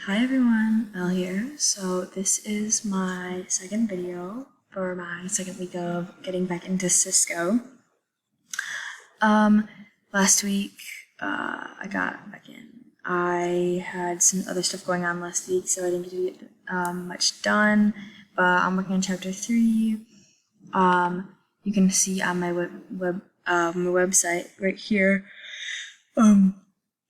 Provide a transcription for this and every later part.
Hi everyone, Elle here. So this is my second video for my second week of getting back into Cisco. Last week I got back in. I had some other stuff going on last week, so I didn't get much done. But I'm working on chapter 3. You can see on my my website right here.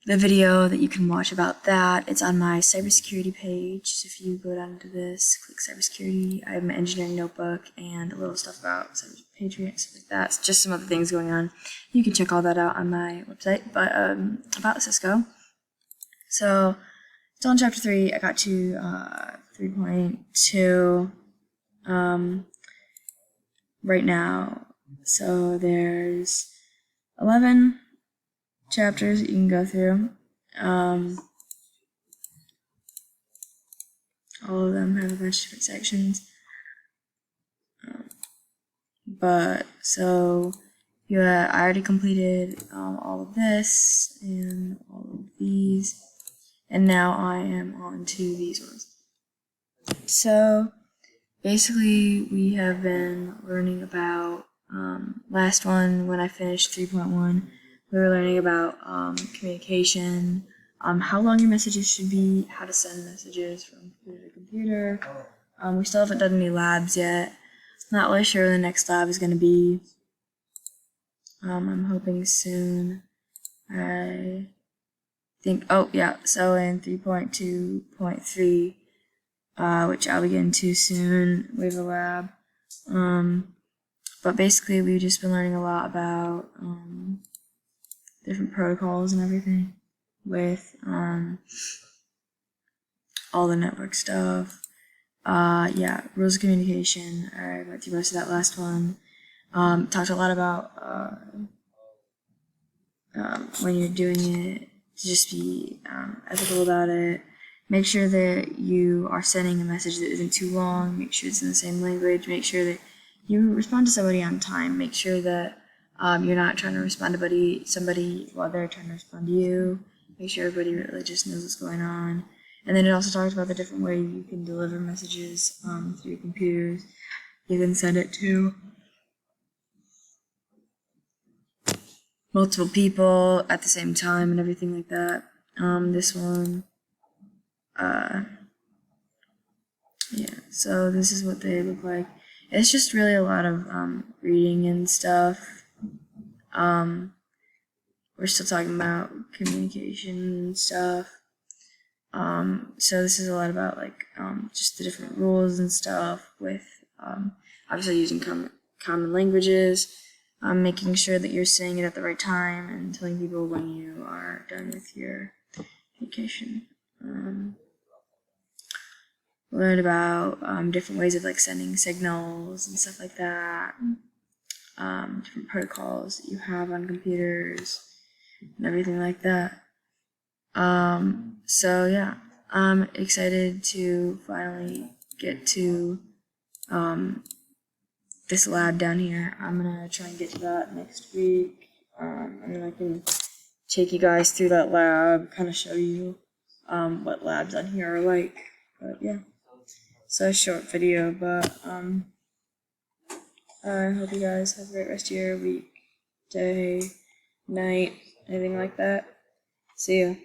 The video that you can watch about that. It's on my cybersecurity page. So if you go down to this, click cybersecurity, I have my engineering notebook and a little stuff about cyber patriot, stuff like that. It's just some other things going on. You can check all that out on my website. But about Cisco. So still in chapter 3. I got to 3.2 right now. So there's 11 chapters that you can go through. All of them have a bunch of different sections. I already completed all of this and all of these, and now I am on to these ones. So basically, we have been learning about last one when I finished 3.1. We were learning about communication, how long your messages should be, how to send messages from computer to computer. We still haven't done any labs yet. Not really sure when the next lab is going to be. I'm hoping soon. I think, oh yeah, so in 3.2.3, which I'll be getting to soon, we have a lab. But basically, we've just been learning a lot about different protocols and everything with all the network stuff. Yeah, rules of communication. I went through most of that last one. Talked a lot about when you're doing it, to just be ethical about it. Make sure that you are sending a message that isn't too long. Make sure it's in the same language. Make sure that you respond to somebody on time. Make sure that you're not trying to respond to somebody while they're trying to respond to you. Make sure everybody really just knows what's going on. And then it also talks about the different ways you can deliver messages through your computers. You can send it to multiple people at the same time and everything like that. This one, yeah, so this is what they look like. It's just really a lot of reading and stuff. We're still talking about communication and stuff. So this is a lot about just the different rules and stuff with obviously using common languages, making sure that you're saying it at the right time and telling people when you are done with your communication. Learn about different ways of sending signals and stuff like that. Different protocols that you have on computers and everything like that. So yeah, I'm excited to finally get to this lab down here. I'm gonna try and get to that next week. And then I can take you guys through that lab, kind of show you what labs on here are like. But yeah, so a short video, but I hope you guys have a great rest of your week, day, night, anything like that. See ya.